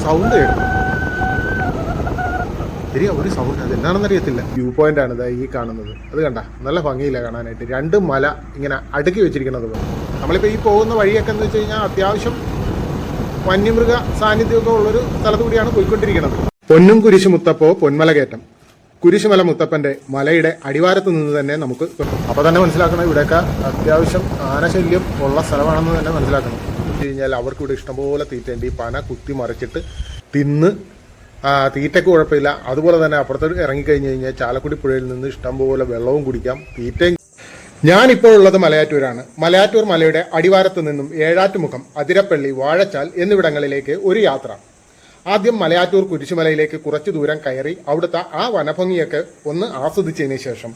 Sound കേട്ടു. ശരിയാ, ഒരു സൗണ്ട്, അത് എന്താണെന്നറിയത്തില്ല. വ്യൂ പോയിന്റ് ആണ് ഇതാ ഈ കാണുന്നത്. അത് കണ്ട, നല്ല ഭംഗിയില്ല കാണാനായിട്ട്. രണ്ട് മല ഇങ്ങനെ അടുക്കി വെച്ചിരിക്കുന്നത് പോലെ. നമ്മളിപ്പോൾ ഈ പോകുന്ന വഴിയൊക്കെ എന്ന് വെച്ച് കഴിഞ്ഞാൽ അത്യാവശ്യം വന്യമൃഗ സാന്നിധ്യമൊക്കെ ഉള്ളൊരു സ്ഥലത്തു കൂടിയാണ് പോയിക്കൊണ്ടിരിക്കുന്നത്. പൊന്നും കുരിശു മുത്തപ്പോ പൊന്മല കയറ്റം. കുരിശുമല മുത്തപ്പന്റെ മലയുടെ അടിവാരത്ത് നിന്ന് തന്നെ നമുക്ക് അപ്പോൾ തന്നെ മനസ്സിലാക്കണം, ഇവിടെയൊക്കെ അത്യാവശ്യം ആനശല്യം ഉള്ള സ്ഥലമാണെന്ന് തന്നെ മനസ്സിലാക്കണം. എന്ന് വെച്ച് കഴിഞ്ഞാൽ അവർക്ക് ഇവിടെ ഇഷ്ടംപോലെ തീറ്റയുണ്ട്. ഈ പന കുത്തി മറിച്ചിട്ട് തിന്ന് തീറ്റയ്ക്ക് കുഴപ്പമില്ല. അതുപോലെ തന്നെ അപ്പുറത്തോട്ട് ഇറങ്ങിക്കഴിഞ്ഞ് കഴിഞ്ഞാൽ ചാലക്കുടി പുഴയിൽ നിന്ന് ഇഷ്ടംപോലെ വെള്ളവും കുടിക്കാം, തീറ്റയും. ഞാനിപ്പോൾ ഉള്ളത് മലയാറ്റൂരാണ്. മലയാറ്റൂർ മലയുടെ അടിവാരത്ത് നിന്നും ഏഴാറ്റുമുഖം, അതിരപ്പള്ളി, വാഴച്ചാൽ എന്നിവിടങ്ങളിലേക്ക് ഒരു യാത്ര. ആദ്യം മലയാറ്റൂർ കുരിശുമലയിലേക്ക് കുറച്ചു ദൂരം കയറി അവിടുത്തെ ആ വനഭംഗിയൊക്കെ ഒന്ന് ആസ്വദിച്ചതിന് ശേഷം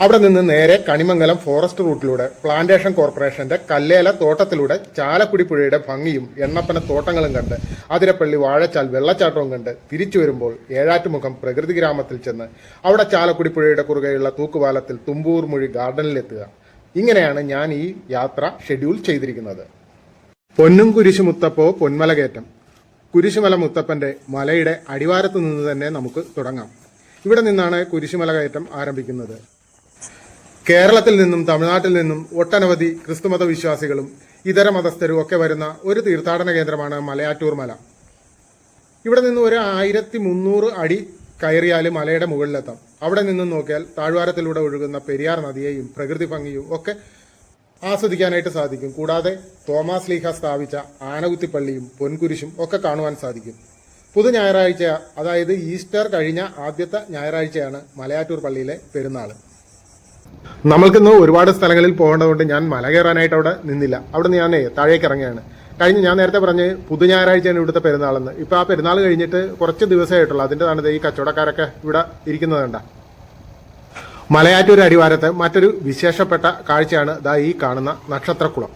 അവിടെ നിന്ന് നേരെ കണിമംഗലം ഫോറസ്റ്റ് റൂട്ടിലൂടെ പ്ലാന്റേഷൻ കോർപ്പറേഷന്റെ കല്ലേല തോട്ടത്തിലൂടെ ചാലക്കുടി പുഴയുടെ ഭംഗിയും എണ്ണപ്പന തോട്ടങ്ങളും കണ്ട് അതിരപ്പള്ളി, വാഴച്ചാൽ വെള്ളച്ചാട്ടവും കണ്ട് തിരിച്ചു വരുമ്പോൾ ഏഴാറ്റുമുഖം പ്രകൃതി ഗ്രാമത്തിൽ ചെന്ന് അവിടെ ചാലക്കുടി പുഴയുടെ കുറുകെയുള്ള തൂക്കുപാലത്തിൽ തുമ്പൂർ മൊഴി ഗാർഡനിലെത്തുക. ഇങ്ങനെയാണ് ഞാൻ ഈ യാത്ര ഷെഡ്യൂൾ ചെയ്തിരിക്കുന്നത്. പൊന്നും കുരിശു മുത്തപ്പോ പൊന്മല കയറ്റം. കുരിശുമല മുത്തപ്പന്റെ മലയുടെ അടിവാരത്ത് നിന്ന് തന്നെ നമുക്ക് തുടങ്ങാം. ഇവിടെ നിന്നാണ് കുരിശുമല കയറ്റം ആരംഭിക്കുന്നത്. കേരളത്തിൽ നിന്നും തമിഴ്നാട്ടിൽ നിന്നും ഒട്ടനവധി ക്രിസ്തുമത വിശ്വാസികളും ഇതര മതസ്ഥരും ഒക്കെ വരുന്ന ഒരു തീർത്ഥാടന കേന്ദ്രമാണ് മലയാറ്റൂർ മല. ഇവിടെ നിന്ന് ഒരു 1300 അടി കയറിയാൽ മലയുടെ മുകളിലെത്താം. അവിടെ നിന്നും നോക്കിയാൽ താഴ്വാരത്തിലൂടെ ഒഴുകുന്ന പെരിയാർ നദിയെയും പ്രകൃതി ഭംഗിയും ഒക്കെ ആസ്വദിക്കാനായിട്ട് സാധിക്കും. കൂടാതെ തോമാസ് ലീഹ സ്ഥാപിച്ച ആനകുത്തിപ്പള്ളിയും പൊൻകുരിശും ഒക്കെ കാണുവാൻ സാധിക്കും. പുതു ഞായറാഴ്ച, അതായത് ഈസ്റ്റർ കഴിഞ്ഞ ആദ്യത്തെ ഞായറാഴ്ചയാണ് മലയാറ്റൂർ പള്ളിയിലെ പെരുന്നാൾ. നമ്മൾക്കിന്ന് ഒരുപാട് സ്ഥലങ്ങളിൽ പോകേണ്ടതുകൊണ്ട് ഞാൻ മല കയറാനായിട്ട് അവിടെ നിന്നില്ല. അവിടെ നിന്ന് ഞാൻ താഴേക്ക് ഇറങ്ങിയാണ്. ഞാൻ നേരത്തെ പറഞ്ഞ് പുതു ഞായറാഴ്ചയാണ് ഇവിടുത്തെ പെരുന്നാളെന്ന്. ഇപ്പോൾ ആ പെരുന്നാൾ കഴിഞ്ഞിട്ട് കുറച്ച് ദിവസമായിട്ടുള്ളൂ. അതിൻ്റെതാണ് ഈ കച്ചവടക്കാരൊക്കെ ഇവിടെ ഇരിക്കുന്നത് കണ്ട. മലയാറ്റൂർ അടിവാരത്തെ മറ്റൊരു വിശേഷപ്പെട്ട കാഴ്ചയാണ് ദാ ഈ കാണുന്ന നക്ഷത്രക്കുളം.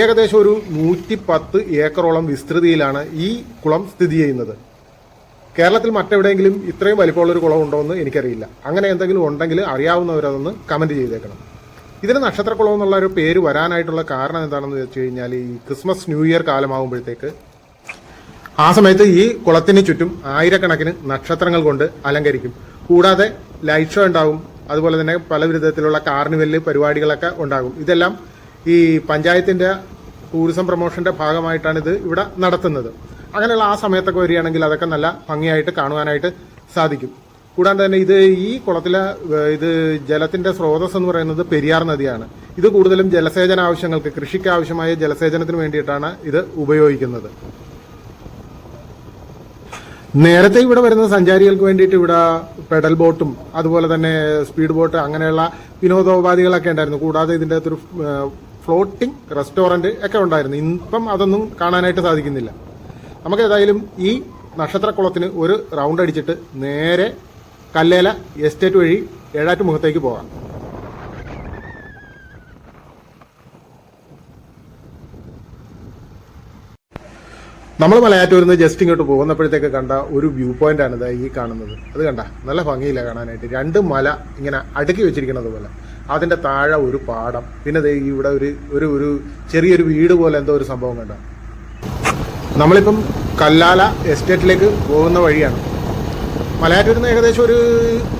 ഏകദേശം ഒരു 110 ഏക്കറോളം വിസ്തൃതിയിലാണ് ഈ കുളം സ്ഥിതി ചെയ്യുന്നത്. കേരളത്തിൽ മറ്റെവിടെയെങ്കിലും ഇത്രയും വലിപ്പമുള്ളൊരു കുളം ഉണ്ടോ എന്ന് എനിക്കറിയില്ല. അങ്ങനെ എന്തെങ്കിലും ഉണ്ടെങ്കിൽ അറിയാവുന്നവരതൊന്ന് കമൻറ്റ് ചെയ്തേക്കണം. ഇതിന് നക്ഷത്രക്കുളം എന്നുള്ള ഒരു പേര് വരാനായിട്ടുള്ള കാരണം എന്താണെന്ന് വെച്ച് കഴിഞ്ഞാൽ ഈ ക്രിസ്മസ് ന്യൂ ഇയർ കാലമാകുമ്പോഴത്തേക്ക് ആ സമയത്ത് ഈ കുളത്തിന് ചുറ്റും ആയിരക്കണക്കിന് നക്ഷത്രങ്ങൾ കൊണ്ട് അലങ്കരിക്കും. കൂടാതെ ലൈറ്റ് ഷോ ഉണ്ടാകും. അതുപോലെ തന്നെ പല വിധത്തിലുള്ള കാർണിവല് പരിപാടികളൊക്കെ ഉണ്ടാകും. ഇതെല്ലാം ഈ പഞ്ചായത്തിന്റെ ടൂറിസം പ്രൊമോഷന്റെ ഭാഗമായിട്ടാണ് ഇത് ഇവിടെ നടത്തുന്നത്. അങ്ങനെയുള്ള ആ സമയത്തൊക്കെ വരികയാണെങ്കിൽ അതൊക്കെ നല്ല ഭംഗിയായിട്ട് കാണുവാനായിട്ട് സാധിക്കും. കൂടാതെ തന്നെ ഈ കുളത്തിലെ ജലത്തിന്റെ സ്രോതസ് എന്ന് പറയുന്നത് പെരിയാർ നദിയാണ്. ഇത് കൂടുതലും ജലസേചന ആവശ്യങ്ങൾക്ക്, കൃഷിക്ക് ആവശ്യമായ ജലസേചനത്തിന് വേണ്ടിയിട്ടാണ് ഇത് ഉപയോഗിക്കുന്നത്. നേരത്തെ ഇവിടെ വരുന്ന സഞ്ചാരികൾക്ക് വേണ്ടിയിട്ട് ഇവിടെ പെഡൽ ബോട്ടും അതുപോലെ തന്നെ സ്പീഡ് ബോട്ട് അങ്ങനെയുള്ള വിനോദോപാധികളൊക്കെ ഉണ്ടായിരുന്നു. കൂടാതെ ഇതിൻ്റെ അകത്തൊരു ഫ്ലോട്ടിംഗ് റെസ്റ്റോറൻറ്റ് ഒക്കെ ഉണ്ടായിരുന്നു. ഇപ്പം അതൊന്നും കാണാനായിട്ട് സാധിക്കുന്നില്ല. നമുക്ക് ഏതായാലും ഈ നക്ഷത്രക്കുളത്തിന് ഒരു റൗണ്ട് അടിച്ചിട്ട് നേരെ കല്ലേല എസ്റ്റേറ്റ് വഴി ഏഴാറ്റുമുഖത്തേക്ക് പോകാം. നമ്മൾ മലയാറ്റൂരിൽ നിന്ന് ജസ്റ്റ് ഇങ്ങോട്ട് പോകുന്നപ്പോഴത്തേക്ക് കണ്ട ഒരു വ്യൂ പോയിന്റ് ആണ് ഇതാ ഈ കാണുന്നത്. അത് കണ്ട, നല്ല ഭംഗിയില്ല കാണാനായിട്ട്. രണ്ട് മല ഇങ്ങനെ അടുക്കി വെച്ചിരിക്കുന്നത് പോലെ. അതിന്റെ താഴെ ഒരു പാടം, പിന്നെ ഇവിടെ ഒരു ചെറിയൊരു വീട് പോലെ എന്തോ ഒരു സംഭവം കണ്ട. നമ്മളിപ്പം കല്ലാല എസ്റ്റേറ്റിലേക്ക് പോകുന്ന വഴിയാണ്. മലയാറ്റൂരിൽ നിന്ന് ഏകദേശം ഒരു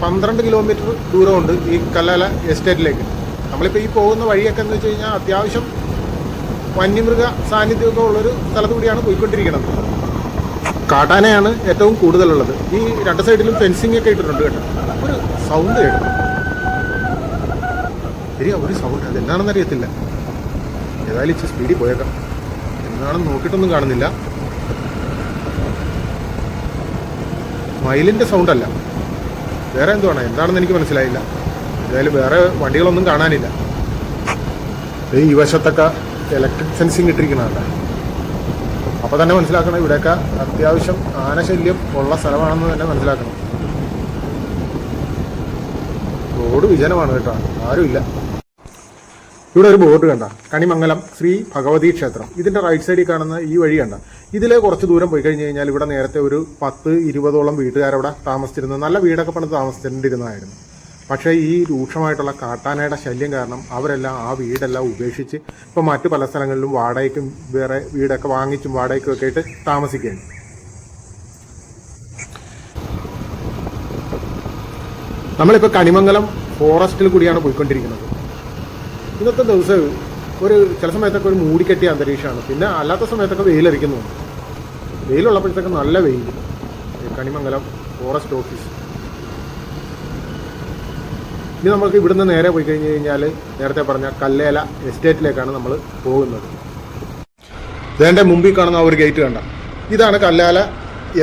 12 കിലോമീറ്റർ ദൂരമുണ്ട് ഈ കല്ലാല എസ്റ്റേറ്റിലേക്ക്. നമ്മളിപ്പോൾ ഈ പോകുന്ന വഴിയൊക്കെ എന്ന് വെച്ച് കഴിഞ്ഞാൽ അത്യാവശ്യം വന്യമൃഗ സാന്നിധ്യമൊക്കെ ഉള്ളൊരു സ്ഥലത്തു കൂടിയാണ് പോയിക്കൊണ്ടിരിക്കുന്നത്. കാട്ടാനയാണ് ഏറ്റവും കൂടുതലുള്ളത്. ഈ രണ്ട് സൈഡിലും ഫെൻസിങ് ഒക്കെ ഇട്ടിട്ടുണ്ട് കേട്ടോ. ഒരു സൗണ്ട് കേട്ടോ. ശരിയാ, ഒരു സൗണ്ട്, അത് എന്താണെന്നറിയത്തില്ല. ഏതായാലും ഇച്ചിരി സ്പീഡിൽ പോയേക്കാം. എന്താണെന്ന് നോക്കിയിട്ടൊന്നും കാണുന്നില്ല. മയിലിൻ്റെ സൗണ്ട് അല്ല, വേറെ എന്തുവാണ്, എന്താണെന്ന് എനിക്ക് മനസ്സിലായില്ല. ഏതായാലും വേറെ വണ്ടികളൊന്നും കാണാനില്ല. ഈ വശത്തൊക്കെ ഇലക്ട്രിക് ഫെൻസിങ് ഇട്ടിരിക്കുന്നതല്ല. അപ്പോൾ തന്നെ മനസ്സിലാക്കണം ഇവിടെയൊക്കെ അത്യാവശ്യം ആനശല്യം ഉള്ള സ്ഥലമാണെന്ന് തന്നെ മനസ്സിലാക്കണം. റോഡ് വിജനമാണ് കേട്ടോ, ആരുമില്ല. ഇവിടെ ഒരു ബോർഡ് കണ്ട, കണിമംഗലം ശ്രീ ഭഗവതി ക്ഷേത്രം. ഇതിന്റെ റൈറ്റ് സൈഡിൽ കാണുന്ന ഈ വഴി കണ്ട, ഇതിലെ കുറച്ച് ദൂരം പോയി കഴിഞ്ഞ് കഴിഞ്ഞാൽ ഇവിടെ നേരത്തെ ഒരു 10-20ഓളം വീട്ടുകാരവിടെ താമസിച്ചിരുന്നു. നല്ല വീടൊക്കെ പണിത് താമസിച്ചിരുന്നതായിരുന്നു. പക്ഷേ ഈ രൂക്ഷമായിട്ടുള്ള കാട്ടാനയുടെ ശല്യം കാരണം അവരെല്ലാം ആ വീടെല്ലാം ഉപേക്ഷിച്ച് ഇപ്പോൾ മറ്റു പല സ്ഥലങ്ങളിലും വാടകയ്ക്കും വേറെ വീടൊക്കെ വാങ്ങിച്ചും വാടകയ്ക്കും ഒക്കെ ആയിട്ട് താമസിക്കുകയാണ്. നമ്മളിപ്പോൾ കണിമംഗലം ഫോറസ്റ്റിൽ കൂടിയാണ് പോയിക്കൊണ്ടിരിക്കുന്നത്. ഇന്നത്തെ ദിവസം ചില സമയത്തൊക്കെ ഒരു മൂടിക്കെട്ടിയ അന്തരീക്ഷമാണ്, പിന്നെ അല്ലാത്ത സമയത്തൊക്കെ വെയിലരിക്കുന്നുണ്ട്. വെയിലുള്ളപ്പോഴത്തേക്ക് നല്ല വെയിൽ. Kanimangalam forest office. ഇനി നമുക്ക് ഇവിടുന്ന് നേരെ പോയി കഴിഞ്ഞ് കഴിഞ്ഞാൽ നേരത്തെ പറഞ്ഞ കല്ലേല എസ്റ്റേറ്റിലേക്കാണ് നമ്മൾ പോകുന്നത്. ഇതിൻ്റെ മുമ്പിൽ കാണുന്ന ഒരു ഗേറ്റ് കണ്ട, ഇതാണ് കല്ലേല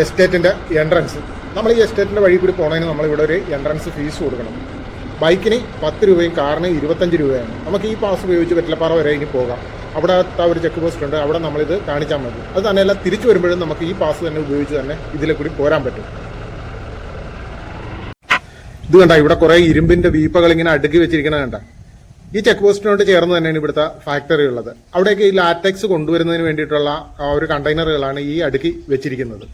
എസ്റ്റേറ്റിൻ്റെ എൻട്രൻസ്. നമ്മൾ ഈ എസ്റ്റേറ്റിൻ്റെ വഴി കൂടി പോകണമെങ്കിൽ നമ്മളിവിടെ ഒരു എൻട്രൻസ് ഫീസ് കൊടുക്കണം. ബൈക്കിന് 10 രൂപയും കാറിന് 25 രൂപയാണ്. നമുക്ക് ഈ പാസ് ഉപയോഗിച്ച് വെറ്റിലപ്പാറ വരെ ഇനി പോകാം. അവിടെ ഒരു ചെക്ക് പോസ്റ്റ് ഉണ്ട്, അവിടെ നമ്മളിത് കാണിച്ചാൽ മതി. അത് തന്നെയല്ല, തിരിച്ചു വരുമ്പോഴും നമുക്ക് ഈ പാസ് തന്നെ ഉപയോഗിച്ച് തന്നെ ഇതിലെ കൂടി പോരാൻ പറ്റും. ഇത് കണ്ട, ഇവിടെ കുറെ ഇരുമ്പിന്റെ വീപ്പകൾ ഇങ്ങനെ അടുക്കി വെച്ചിരിക്കുന്നത് കണ്ട. ഈ ചെക്ക് പോസ്റ്റിനോട് ചേർന്ന് തന്നെയാണ് ഇവിടുത്തെ ഫാക്ടറി ഉള്ളത്. അവിടേക്ക് ഈ ലാറ്റക്സ് കൊണ്ടുവരുന്നതിന് വേണ്ടിയിട്ടുള്ള ഒരു കണ്ടെയ്നറുകളാണ് ഈ അടുക്കി വെച്ചിരിക്കുന്നത്.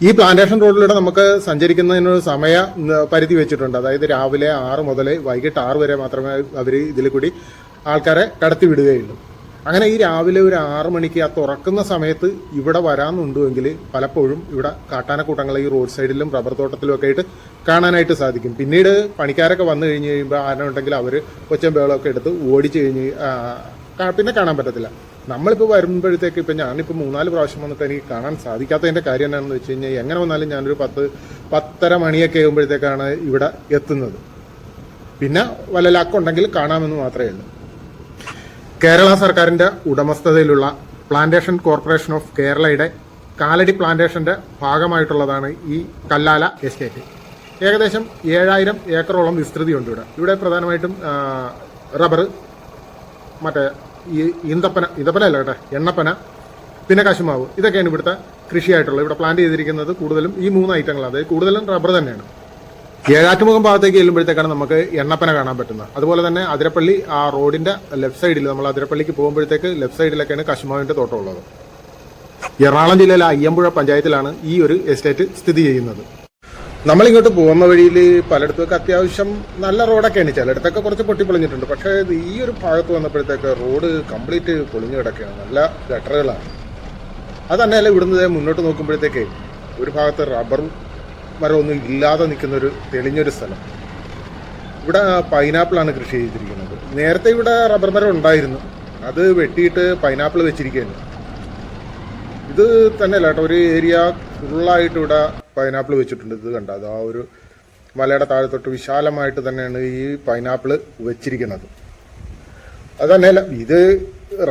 ഈ പ്ലാന്റേഷൻ റോഡിലൂടെ നമുക്ക് സഞ്ചരിക്കുന്നതിനൊരു സമയ പരിധി വെച്ചിട്ടുണ്ട്. അതായത് രാവിലെ 6 മുതൽ വൈകിട്ട് 6 വരെ മാത്രമേ അവർ ഇതിൽ കൂടി ആൾക്കാരെ കടത്തി വിടുകയുള്ളൂ. അങ്ങനെ ഈ രാവിലെ ഒരു 6 മണിക്ക് ആ തുറക്കുന്ന സമയത്ത് ഇവിടെ വരാമെന്നുണ്ടെങ്കിൽ പലപ്പോഴും ഇവിടെ കാട്ടാനക്കൂട്ടങ്ങൾ ഈ റോഡ് സൈഡിലും റബ്ബർ തോട്ടത്തിലും ഒക്കെ ആയിട്ട് കാണാനായിട്ട് സാധിക്കും. പിന്നീട് പണിക്കാരൊക്കെ വന്നു കഴിഞ്ഞ് കഴിയുമ്പോൾ ആരുണ്ടെങ്കിൽ അവർ ഒച്ചയും ബഹളമൊക്കെ എടുത്ത് ഓടിച്ചു കഴിഞ്ഞ് പിന്നെ കാണാൻ പറ്റത്തില്ല. നമ്മളിപ്പോൾ വരുമ്പോഴത്തേക്ക് ഇപ്പം ഞാനിപ്പോൾ 3-4 പ്രാവശ്യം വന്നിട്ട് എനിക്ക് കാണാൻ സാധിക്കാത്തതിൻ്റെ കാര്യം എന്താണെന്ന് വെച്ച് കഴിഞ്ഞാൽ, എങ്ങനെ വന്നാലും ഞാനൊരു 10-10:30 മണിയൊക്കെ ആകുമ്പോഴത്തേക്കാണ് ഇവിടെ എത്തുന്നത്. പിന്നെ വല്ല ലക്കുണ്ടെങ്കിൽ കാണാമെന്ന് മാത്രമേ ഉള്ളൂ. കേരള സർക്കാരിൻ്റെ ഉടമസ്ഥതയിലുള്ള പ്ലാന്റേഷൻ കോർപ്പറേഷൻ ഓഫ് കേരളയുടെ കാലടി പ്ലാന്റേഷൻ്റെ ഭാഗമായിട്ടുള്ളതാണ് ഈ കല്ലാല എസ്റ്റേറ്റ്. ഏകദേശം 7000 ഏക്കറോളം വിസ്തൃതിയുണ്ട് ഇവിടെ പ്രധാനമായിട്ടും റബ്ബർ, മറ്റേ ഈ ഈന്തപ്പന അല്ല കേട്ടെ, എണ്ണപ്പന, പിന്നെ കശുമാവ്, ഇതൊക്കെയാണ് ഇവിടുത്തെ കൃഷിയായിട്ടുള്ളത്. ഇവിടെ പ്ലാന്റ് ചെയ്തിരിക്കുന്നത് കൂടുതലും ഈ 3 ഐറ്റങ്ങളാണ്. അതായത് കൂടുതലും റബ്ബർ തന്നെയാണ്. ഏഴാറ്റുമുഖം ഭാഗത്തേക്ക് ചെല്ലുമ്പോഴത്തേക്കാണ് നമുക്ക് എണ്ണപ്പന കാണാൻ പറ്റുന്നത്. അതുപോലെ തന്നെ അതിരപ്പള്ളി ആ റോഡിന്റെ ലെഫ്റ്റ് സൈഡിൽ, നമ്മൾ അതിരപ്പള്ളിക്ക് പോകുമ്പോഴത്തേക്ക് ലെഫ്റ്റ് സൈഡിലൊക്കെയാണ് കശുമാവിന്റെ തോട്ടം ഉള്ളത്. എറണാകുളം ജില്ലയിലെ അയ്യമ്പുഴ പഞ്ചായത്തിലാണ് ഈ ഒരു എസ്റ്റേറ്റ് സ്ഥിതി ചെയ്യുന്നത്. നമ്മളിങ്ങോട്ട് പോകുന്ന വഴിയിൽ പലയിടത്തൊക്കെ അത്യാവശ്യം നല്ല റോഡൊക്കെയാണ്, ചിലയിടത്തൊക്കെ കുറച്ച് പൊട്ടിപ്പൊളിഞ്ഞിട്ടുണ്ട്. പക്ഷേ ഈ ഒരു ഭാഗത്ത് വന്നപ്പോഴത്തേക്ക് റോഡ് കംപ്ലീറ്റ് പൊളിഞ്ഞു കിടക്കുകയാണ്, നല്ല ഗട്ടറുകളാണ്. അത് തന്നെയല്ല, ഇവിടുന്ന് മുന്നോട്ട് നോക്കുമ്പോഴത്തേക്ക് ഒരു ഭാഗത്ത് റബ്ബറും മരമൊന്നും ഇല്ലാതെ നിൽക്കുന്നൊരു തെളിഞ്ഞൊരു സ്ഥലം. ഇവിടെ പൈനാപ്പിളാണ് കൃഷി ചെയ്തിരിക്കുന്നത്. നേരത്തെ ഇവിടെ റബ്ബർ മരം ഉണ്ടായിരുന്നു, അത് വെട്ടിയിട്ട് പൈനാപ്പിൾ വെച്ചിരിക്കുകയാണ്. ഇത് തന്നെയല്ല കേട്ടോ, ഒരു ഏരിയ ഫുള്ളായിട്ട് ഇവിടെ പൈനാപ്പിൾ വെച്ചിട്ടുണ്ട്. ഇത് കണ്ട, അത് ആ ഒരു മലയുടെ താഴെത്തൊട്ട് വിശാലമായിട്ട് തന്നെയാണ് ഈ പൈനാപ്പിൾ വെച്ചിരിക്കുന്നത്. അത് തന്നെയല്ല, ഇത്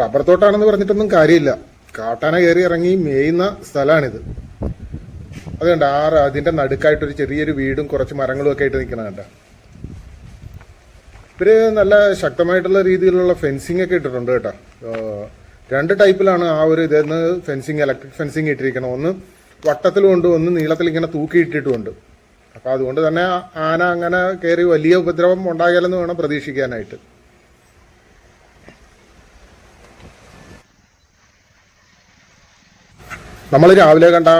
റബ്ബർ തോട്ടാണെന്ന് പറഞ്ഞിട്ടൊന്നും കാര്യമില്ല. കാട്ടാന കയറി ഇറങ്ങി മേയുന്ന സ്ഥലമാണിത്. അത് കണ്ട, അതിന്റെ നടുക്കായിട്ടൊരു ചെറിയൊരു വീടും കുറച്ച് മരങ്ങളും ഒക്കെ ആയിട്ട് നിൽക്കണം കണ്ട. ഇവര് നല്ല ശക്തമായിട്ടുള്ള രീതിയിലുള്ള ഫെൻസിങ് ഒക്കെ ഇട്ടിട്ടുണ്ട് കേട്ടോ. 2 ടൈപ്പിലാണ് ആ ഒരു ഇതെന്ന് ഫെൻസിങ്, ഇലക്ട്രിക് ഫെൻസിങ് ഇട്ടിരിക്കണം. ഒന്ന് വട്ടത്തിലുമുണ്ട്, ഒന്ന് നീളത്തിൽ ഇങ്ങനെ തൂക്കിയിട്ടിട്ടുമുണ്ട്. അപ്പൊ അതുകൊണ്ട് തന്നെ ആന അങ്ങനെ കയറി വലിയ ഉപദ്രവം ഉണ്ടാകില്ലെന്ന് വേണം പ്രതീക്ഷിക്കാനായിട്ട്. നമ്മൾ രാവിലെ കണ്ട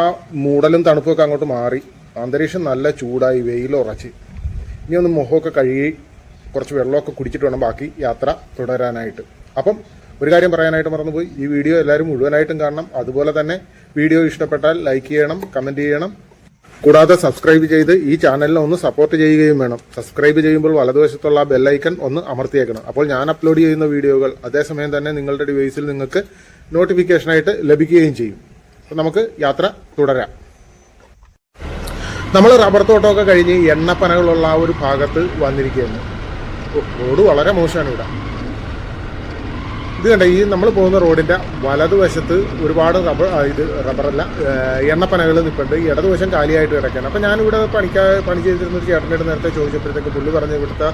മൂടലും തണുപ്പൊക്കെ അങ്ങോട്ട് മാറി, അന്തരീക്ഷം നല്ല ചൂടായി, വെയിലുറച്ച്. ഇനി ഒന്ന് മുഖമൊക്കെ കഴുകി കുറച്ച് വെള്ളമൊക്കെ കുടിച്ചിട്ട് വേണം ബാക്കി യാത്ര തുടരാനായിട്ട്. അപ്പം ഒരു കാര്യം പറയാനായിട്ട് മറന്നുപോയി, ഈ വീഡിയോ എല്ലാവരും മുഴുവനായിട്ടും കാണണം. അതുപോലെ തന്നെ വീഡിയോ ഇഷ്ടപ്പെട്ടാൽ ലൈക്ക് ചെയ്യണം, കമൻറ്റ് ചെയ്യണം. കൂടാതെ സബ്സ്ക്രൈബ് ചെയ്ത് ഈ ചാനലിനെ ഒന്ന് സപ്പോർട്ട് ചെയ്യുകയും വേണം. സബ്സ്ക്രൈബ് ചെയ്യുമ്പോൾ വലതുവശത്തുള്ള ബെല്ലൈക്കൺ ഒന്ന് അമർത്തിയേക്കണം. അപ്പോൾ ഞാൻ അപ്ലോഡ് ചെയ്യുന്ന വീഡിയോകൾ അതേസമയം തന്നെ നിങ്ങളുടെ ഡിവൈസിൽ നിങ്ങൾക്ക് നോട്ടിഫിക്കേഷനായിട്ട് ലഭിക്കുകയും ചെയ്യും. അപ്പം നമുക്ക് യാത്ര തുടരാം. നമ്മൾ റബ്ബർ തോട്ടമൊക്കെ കഴിഞ്ഞ് എണ്ണപ്പനകളുള്ള ആ ഒരു ഭാഗത്ത് വന്നിരിക്കുകയാണ്. റോഡ് വളരെ മോശമാണ് ഇവിടെ. ഇത് കണ്ട, ഈ നമ്മൾ പോകുന്ന റോഡിന്റെ വലതുവശത്ത് ഒരുപാട് റബ്ബറല്ല എണ്ണപ്പനകൾ നിൽപ്പുണ്ട്. ഇടതുവശം കാലിയായിട്ട് കിടക്കുകയാണ്. അപ്പം ഞാനിവിടെ പണി ചെയ്തിരുന്ന ഒരു ചേട്ടൻ്റെ നേരത്തെ ചോദിച്ചപ്പോഴത്തേക്ക് പുള്ളി പറഞ്ഞ് ഇവിടുത്തെ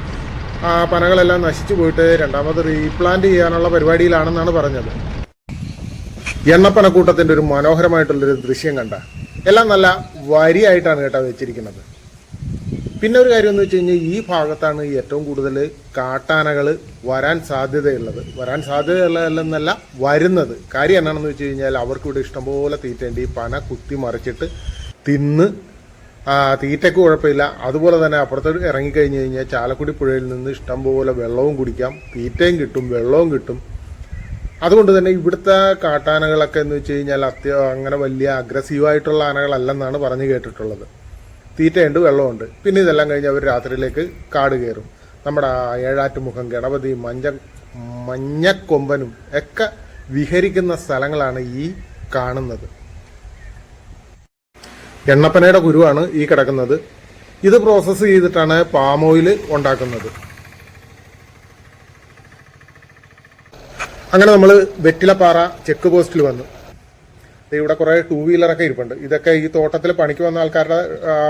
പനകളെല്ലാം നശിച്ചു പോയിട്ട് രണ്ടാമത് റീപ്ലാന്റ് ചെയ്യാനുള്ള പരിപാടിയിലാണെന്നാണ് പറഞ്ഞത്. എണ്ണപ്പനക്കൂട്ടത്തിന്റെ ഒരു മനോഹരമായിട്ടുള്ളൊരു ദൃശ്യം കണ്ട, എല്ലാം നല്ല വരിയായിട്ടാണ് കേട്ടോ വെച്ചിരിക്കുന്നത്. പിന്നെ ഒരു കാര്യം എന്ന് വെച്ച് കഴിഞ്ഞാൽ, ഈ ഭാഗത്താണ് ഏറ്റവും കൂടുതൽ കാട്ടാനകൾ വരാൻ സാധ്യതയുള്ളത്. വരാൻ സാധ്യതയുള്ളതല്ലെന്നല്ല, വരുന്നത്. കാര്യം എന്നാണെന്ന് വെച്ച് കഴിഞ്ഞാൽ, അവർക്കിവിടെ ഇഷ്ടംപോലെ തീറ്റയുണ്ട്. ഈ പന കുത്തി മറിച്ചിട്ട് തിന്ന് തീറ്റയ്ക്ക് കുഴപ്പമില്ല. അതുപോലെ തന്നെ അപ്പുറത്തോട്ട് ഇറങ്ങിക്കഴിഞ്ഞ് കഴിഞ്ഞാൽ ചാലക്കുടി പുഴയിൽ നിന്ന് ഇഷ്ടംപോലെ വെള്ളവും കുടിക്കാം, തീറ്റയും കിട്ടും, വെള്ളവും കിട്ടും. അതുകൊണ്ട് തന്നെ ഇവിടുത്തെ കാട്ടാനകളൊക്കെ എന്ന് വെച്ച് കഴിഞ്ഞാൽ അങ്ങനെ വലിയ അഗ്രസീവായിട്ടുള്ള ആനകളല്ലെന്നാണ് പറഞ്ഞു കേട്ടിട്ടുള്ളത്. തീറ്റയുണ്ട്, വെള്ളമുണ്ട്. പിന്നെ ഇതെല്ലാം കഴിഞ്ഞ് അവർ രാത്രിയിലേക്ക് കാട് കയറും. നമ്മുടെ ഏഴാറ്റുമുഖം ഗണപതി മഞ്ഞക്കൊമ്പനും ഒക്കെ വിഹരിക്കുന്ന സ്ഥലങ്ങളാണ് ഈ കാണുന്നത്. എണ്ണപ്പനയുടെ കുരുവാണ് ഈ കിടക്കുന്നത്. ഇത് പ്രോസസ്സ് ചെയ്തിട്ടാണ് പാം ഓയിൽ ഉണ്ടാക്കുന്നത്. അങ്ങനെ നമ്മൾ വെറ്റിലപ്പാറ ചെക്ക് പോസ്റ്റിൽ വന്നു. ഇവിടെ കുറേ 2 വീലറൊക്കെ ഇരിപ്പുണ്ട്. ഇതൊക്കെ ഈ തോട്ടത്തിൽ പണിക്ക് വന്ന ആൾക്കാരുടെ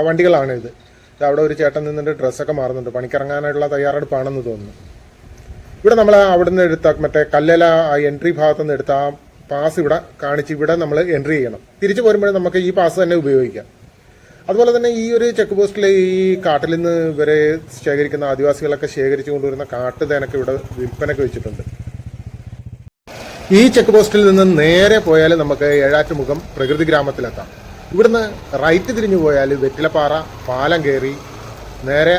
വണ്ടികളാണ് ഇത്. അവിടെ ഒരു ചേട്ടൻ നിന്നിട്ട് ഡ്രസ്സൊക്കെ മാറുന്നുണ്ട്. പണിക്കിറങ്ങാനായിട്ടുള്ള തയ്യാറെടുപ്പാണെന്ന് തോന്നുന്നു. ഇവിടെ നമ്മൾ അവിടെ നിന്ന് എടുത്ത മറ്റേ കല്ലല എൻട്രി ഭാഗത്തു നിന്ന് എടുത്ത ആ പാസ് ഇവിടെ കാണിച്ച് ഇവിടെ നമ്മൾ എൻട്രി ചെയ്യണം. തിരിച്ചു പോരുമ്പോഴേ നമുക്ക് ഈ പാസ് തന്നെ ഉപയോഗിക്കാം. അതുപോലെ തന്നെ ഈ ഒരു ചെക്ക് പോസ്റ്റിൽ ഈ കാട്ടിൽ നിന്ന് ഇവരെ ശേഖരിക്കുന്ന ആദിവാസികളൊക്കെ ശേഖരിച്ചു കൊണ്ടുവരുന്ന കാട്ടുതേനൊക്കെ ഇവിടെ വിൽപ്പനയ്ക്ക് വെച്ചിട്ടുണ്ട്. ഈ ചെക്ക് പോസ്റ്റിൽ നിന്ന് നേരെ പോയാൽ നമുക്ക് ഏഴാറ്റുമുഖം പ്രകൃതി ഗ്രാമത്തിലെത്താം. ഇവിടുന്ന് റൈറ്റ് തിരിഞ്ഞു പോയാൽ വെറ്റിലപ്പാറ പാലം കയറി നേരെ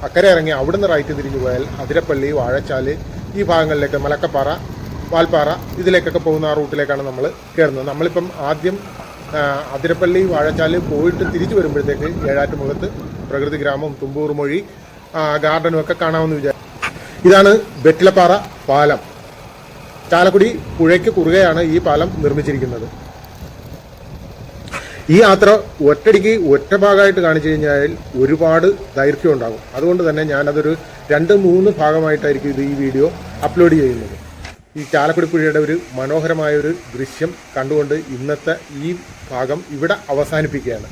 അക്കരെ ഇറങ്ങി അവിടുന്ന് റൈറ്റ് തിരിഞ്ഞു പോയാൽ അതിരപ്പള്ളി, വാഴച്ചാൽ ഈ ഭാഗങ്ങളിലേക്ക്, മലക്കപ്പാറ, വാൽപ്പാറ ഇതിലേക്കൊക്കെ പോകുന്ന ആ റൂട്ടിലേക്കാണ് നമ്മൾ കയറുന്നത്. നമ്മളിപ്പം ആദ്യം അതിരപ്പള്ളി, വാഴച്ചാൽ പോയിട്ട് തിരിച്ചു വരുമ്പോഴത്തേക്ക് ഏഴാറ്റുമുഖത്ത് പ്രകൃതി ഗ്രാമവും തുമ്പൂർ മൊഴി ഗാർഡനും ഒക്കെ കാണാമെന്ന് വിചാരിച്ചു. ഇതാണ് വെറ്റിലപ്പാറ പാലം. ചാലക്കുടി പുഴയ്ക്ക് കുറുകെയാണ് ഈ പാലം നിർമ്മിച്ചിരിക്കുന്നത്. ഈ യാത്ര ഒറ്റ ഭാഗമായിട്ട് കാണിച്ചു കഴിഞ്ഞാൽ ഒരുപാട് ദൈർഘ്യം ഉണ്ടാകും. അതുകൊണ്ട് തന്നെ ഞാനതൊരു 2-3 ഭാഗമായിട്ടായിരിക്കും ഈ വീഡിയോ അപ്ലോഡ് ചെയ്യുന്നത്. ഈ ചാലക്കുടി പുഴയുടെ ഒരു മനോഹരമായൊരു ദൃശ്യം കണ്ടുകൊണ്ട് ഇന്നത്തെ ഈ ഭാഗം ഇവിടെ അവസാനിപ്പിക്കുകയാണ്.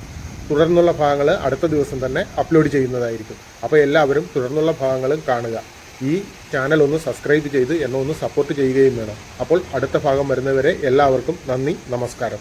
തുടർന്നുള്ള ഭാഗങ്ങൾ അടുത്ത ദിവസം തന്നെ അപ്ലോഡ് ചെയ്യുന്നതായിരിക്കും. അപ്പോൾ എല്ലാവരും തുടർന്നുള്ള ഭാഗങ്ങളും കാണുക. ഈ ചാനൽ ഒന്ന് സബ്സ്ക്രൈബ് ചെയ്ത് എന്നെ ഒന്ന് സപ്പോർട്ട് ചെയ്യുകയും വേണം. അപ്പോൾ അടുത്ത ഭാഗം വരുന്നവരെ എല്ലാവർക്കും നന്ദി, നമസ്കാരം.